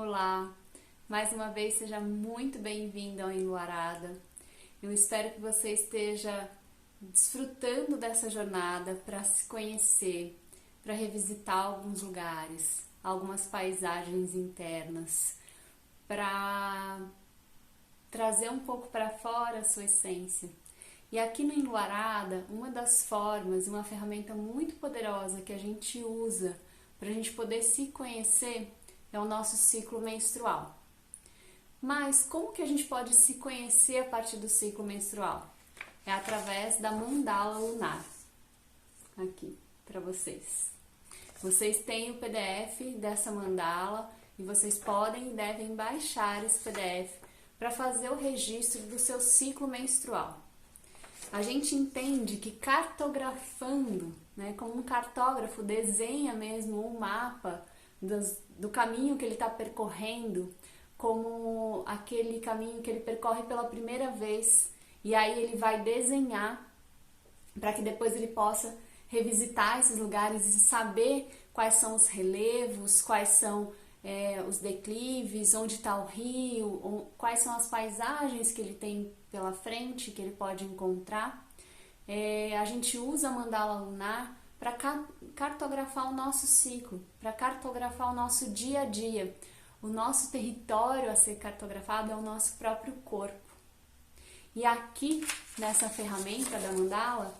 Olá, mais uma vez seja muito bem-vindo ao Enluarada. Eu espero que você esteja desfrutando dessa jornada para se conhecer, para revisitar alguns lugares, algumas paisagens internas, para trazer um pouco para fora a sua essência. E aqui no Enluarada, uma das formas, uma ferramenta muito poderosa que a gente usa para a gente poder se conhecer é o nosso ciclo menstrual. Mas como que a gente pode se conhecer a partir do ciclo menstrual? É através da mandala lunar. Aqui, para vocês. Vocês têm o PDF dessa mandala e vocês podem e devem baixar esse PDF para fazer o registro do seu ciclo menstrual. A gente entende que cartografando, como um cartógrafo desenha mesmo um mapa do caminho que ele está percorrendo, como aquele caminho que ele percorre pela primeira vez, e aí ele vai desenhar para que depois ele possa revisitar esses lugares e saber quais são os relevos, quais são os declives, onde está o rio, quais são as paisagens que ele tem pela frente, que ele pode encontrar. A gente usa a mandala lunar para cartografar o nosso ciclo, para cartografar o nosso dia a dia. O nosso território a ser cartografado é o nosso próprio corpo. E aqui, nessa ferramenta da mandala,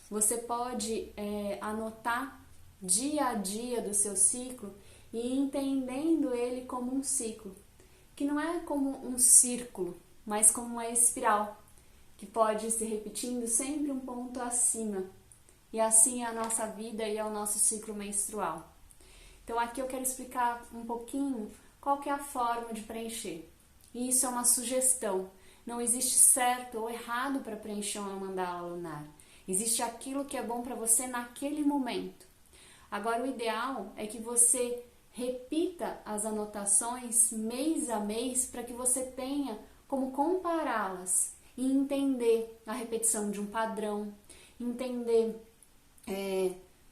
você pode anotar dia a dia do seu ciclo e entendendo ele como um ciclo, que não é como um círculo, mas como uma espiral, que pode se repetindo sempre um ponto acima. E assim é a nossa vida e é o nosso ciclo menstrual. Então aqui eu quero explicar um pouquinho qual que é a forma de preencher. E isso é uma sugestão. Não existe certo ou errado para preencher uma mandala lunar. Existe aquilo que é bom para você naquele momento. Agora o ideal é que você repita as anotações mês a mês para que você tenha como compará-las e entender a repetição de um padrão, entender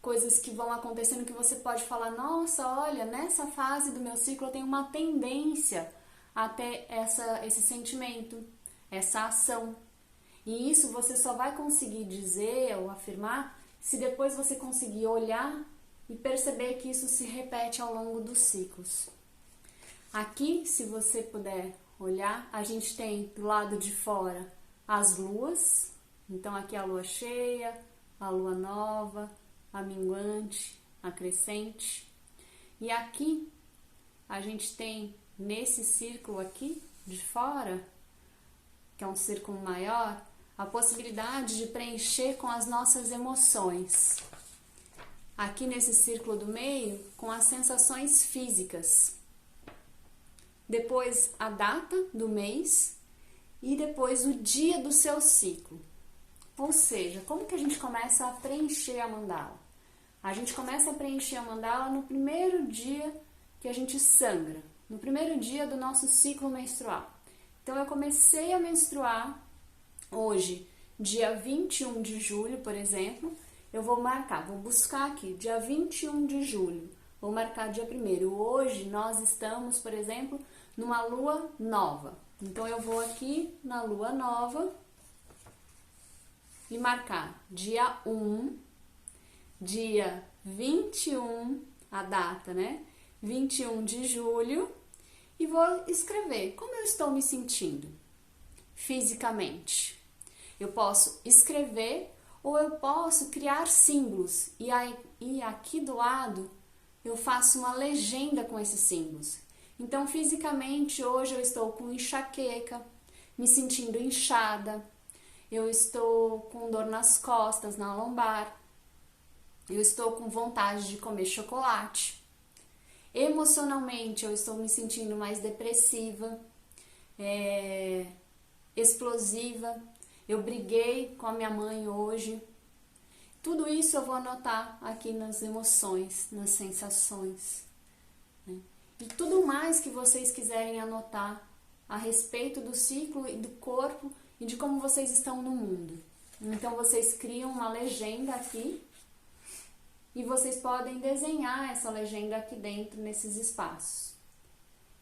coisas que vão acontecendo que você pode falar, nossa, olha, nessa fase do meu ciclo eu tenho uma tendência a ter esse sentimento, essa ação. E isso você só vai conseguir dizer ou afirmar se depois você conseguir olhar e perceber que isso se repete ao longo dos ciclos. Aqui, se você puder olhar, a gente tem do lado de fora as luas. Então aqui a lua cheia, a lua nova, a minguante, a crescente. E aqui a gente tem nesse círculo aqui de fora, que é um círculo maior, a possibilidade de preencher com as nossas emoções. Aqui nesse círculo do meio, com as sensações físicas. Depois a data do mês e depois o dia do seu ciclo. Ou seja, como que a gente começa a preencher a mandala? A gente começa a preencher a mandala no primeiro dia que a gente sangra, no primeiro dia do nosso ciclo menstrual. Então eu comecei a menstruar hoje, dia 21 de julho, por exemplo, eu vou marcar, vou buscar aqui, dia 21 de julho, vou marcar dia 1º. Hoje nós estamos, por exemplo, numa lua nova. Então eu vou aqui na lua nova e marcar dia 1, dia 21, a data, 21 de julho, e vou escrever como eu estou me sentindo fisicamente. Eu posso escrever ou eu posso criar símbolos e aqui do lado eu faço uma legenda com esses símbolos. Então, fisicamente, hoje eu estou com enxaqueca, me sentindo inchada, eu estou com dor nas costas, na lombar, eu estou com vontade de comer chocolate. Emocionalmente, eu estou me sentindo mais depressiva, explosiva, eu briguei com a minha mãe hoje. Tudo isso eu vou anotar aqui nas emoções, nas sensações. E tudo mais que vocês quiserem anotar a respeito do ciclo e do corpo e de como vocês estão no mundo. Então vocês criam uma legenda aqui e vocês podem desenhar essa legenda aqui dentro nesses espaços.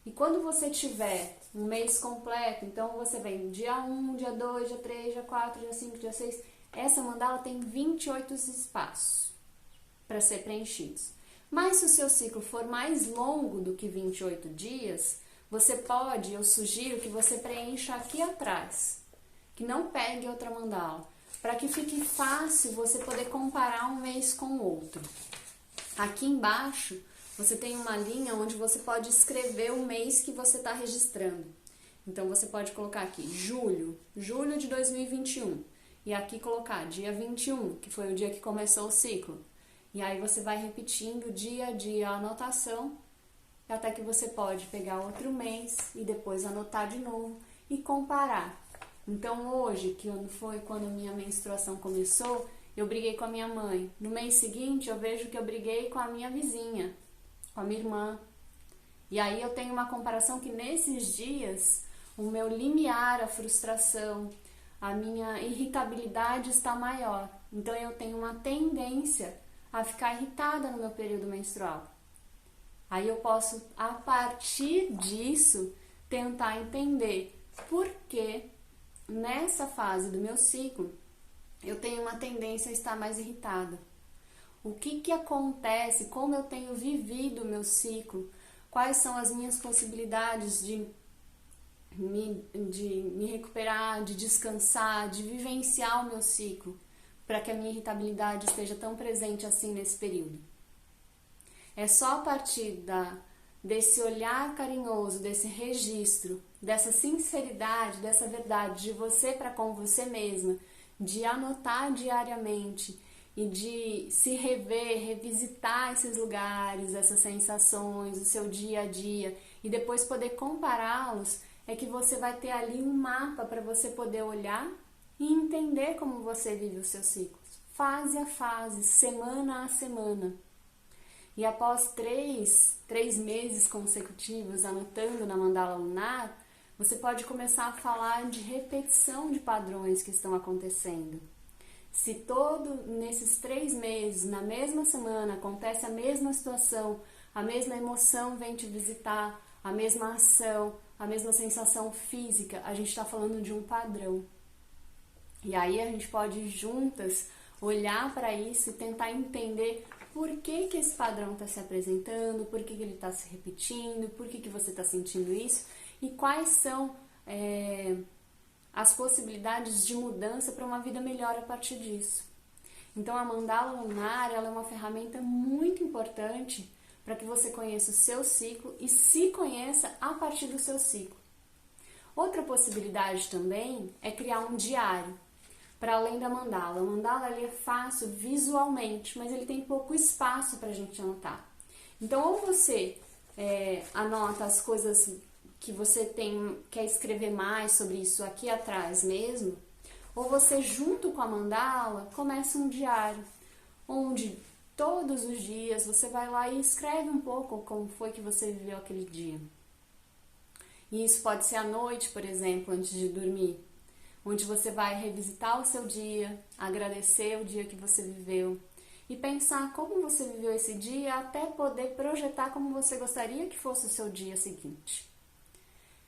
E quando você tiver um mês completo, então você vem dia 1, dia 2, dia 3, dia 4, dia 5, dia 6, essa mandala tem 28 espaços para ser preenchidos. Mas se o seu ciclo for mais longo do que 28 dias, você pode, eu sugiro que você preencha aqui atrás, que não pegue outra mandala, para que fique fácil você poder comparar um mês com o outro. Aqui embaixo você tem uma linha onde você pode escrever o mês que você está registrando. Então você pode colocar aqui julho de 2021, e aqui colocar dia 21, que foi o dia que começou o ciclo. E aí você vai repetindo dia a dia a anotação, até que você pode pegar outro mês e depois anotar de novo e comparar. Então hoje, que foi quando minha menstruação começou, eu briguei com a minha mãe. No mês seguinte eu vejo que eu briguei com a minha vizinha, com a minha irmã. E aí eu tenho uma comparação que nesses dias o meu limiar, a frustração, a minha irritabilidade está maior. Então eu tenho uma tendência a ficar irritada no meu período menstrual. Aí eu posso, a partir disso, tentar entender por que nessa fase do meu ciclo eu tenho uma tendência a estar mais irritada. O que acontece, como eu tenho vivido o meu ciclo, quais são as minhas possibilidades de me recuperar, de descansar, de vivenciar o meu ciclo, para que a minha irritabilidade esteja tão presente assim nesse período. É só a partir desse olhar carinhoso, desse registro, dessa sinceridade, dessa verdade de você para com você mesma, de anotar diariamente e de se rever, revisitar esses lugares, essas sensações, o seu dia a dia e depois poder compará-los, é que você vai ter ali um mapa para você poder olhar e entender como você vive os seus ciclos, fase a fase, semana a semana. E após três meses consecutivos anotando na mandala lunar, você pode começar a falar de repetição de padrões que estão acontecendo. Se nesses 3 meses, na mesma semana, acontece a mesma situação, a mesma emoção vem te visitar, a mesma ação, a mesma sensação física, a gente está falando de um padrão. E aí a gente pode juntas olhar para isso e tentar entender por que esse padrão está se apresentando, por que ele está se repetindo, por que você está sentindo isso e quais são as possibilidades de mudança para uma vida melhor a partir disso. Então a mandala lunar ela é uma ferramenta muito importante para que você conheça o seu ciclo e se conheça a partir do seu ciclo. Outra possibilidade também é criar um diário. Para além da mandala. O mandala ele é fácil visualmente, mas ele tem pouco espaço para a gente anotar. Então, ou você anota as coisas que você quer escrever mais sobre isso aqui atrás mesmo, ou você, junto com a mandala, começa um diário, onde todos os dias você vai lá e escreve um pouco como foi que você viveu aquele dia. E isso pode ser à noite, por exemplo, antes de dormir, onde você vai revisitar o seu dia, agradecer o dia que você viveu e pensar como você viveu esse dia até poder projetar como você gostaria que fosse o seu dia seguinte.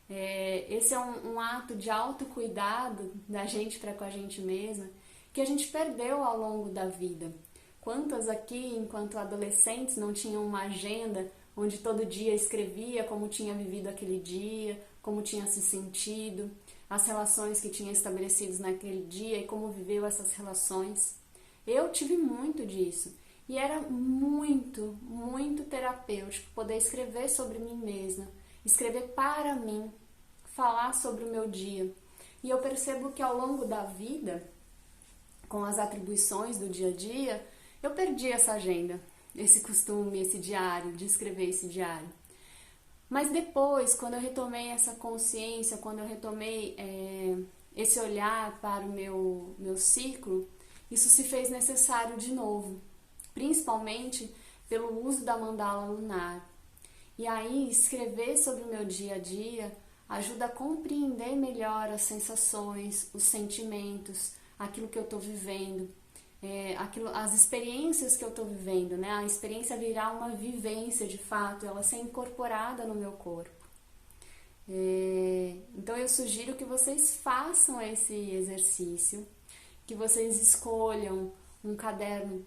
Esse é um ato de autocuidado da gente para com a gente mesma que a gente perdeu ao longo da vida. Quantas aqui, enquanto adolescentes, não tinham uma agenda onde todo dia escrevia como tinha vivido aquele dia, como tinha se sentido, as relações que tinha estabelecidas naquele dia e como viveu essas relações. Eu tive muito disso e era muito, muito terapêutico poder escrever sobre mim mesma, escrever para mim, falar sobre o meu dia. E eu percebo que ao longo da vida, com as atribuições do dia a dia, eu perdi essa agenda, esse costume, esse diário, de escrever esse diário. Mas depois, quando eu retomei essa consciência, quando eu retomei esse olhar para o meu ciclo, isso se fez necessário de novo, principalmente pelo uso da mandala lunar. E aí, escrever sobre o meu dia a dia ajuda a compreender melhor as sensações, os sentimentos, aquilo que eu estou vivendo, as experiências que eu estou vivendo, né? A experiência virar uma vivência de fato, ela ser incorporada no meu corpo. Então eu sugiro que vocês façam esse exercício, que vocês escolham um caderno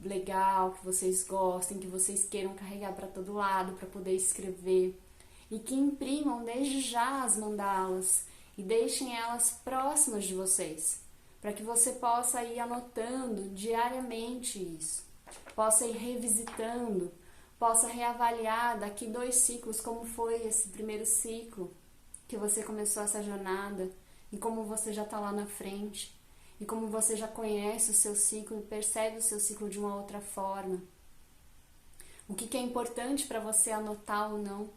legal, que vocês gostem, que vocês queiram carregar para todo lado para poder escrever e que imprimam desde já as mandalas e deixem elas próximas de vocês, para que você possa ir anotando diariamente isso, possa ir revisitando, possa reavaliar daqui 2 ciclos como foi esse primeiro ciclo que você começou essa jornada e como você já está lá na frente e como você já conhece o seu ciclo e percebe o seu ciclo de uma outra forma. O que é importante para você anotar ou não.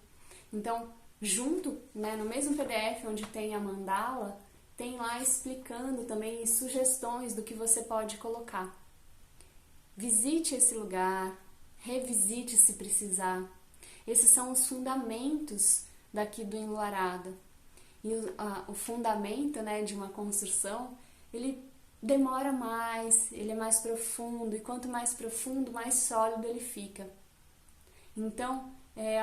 Então, junto, né, no mesmo PDF onde tem a mandala, tem lá explicando também sugestões do que você pode colocar. Visite esse lugar, revisite se precisar. Esses são os fundamentos daqui do Enluarada. E o fundamento, né, de uma construção, ele demora mais, ele é mais profundo, e quanto mais profundo, mais sólido ele fica. Então,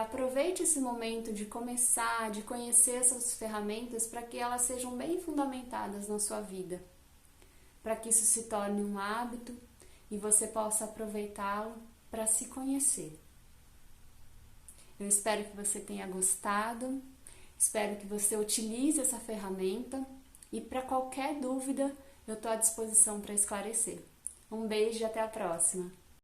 aproveite esse momento de começar, de conhecer essas ferramentas para que elas sejam bem fundamentadas na sua vida, para que isso se torne um hábito e você possa aproveitá-lo para se conhecer. Eu espero que você tenha gostado, espero que você utilize essa ferramenta e para qualquer dúvida eu estou à disposição para esclarecer. Um beijo e até a próxima!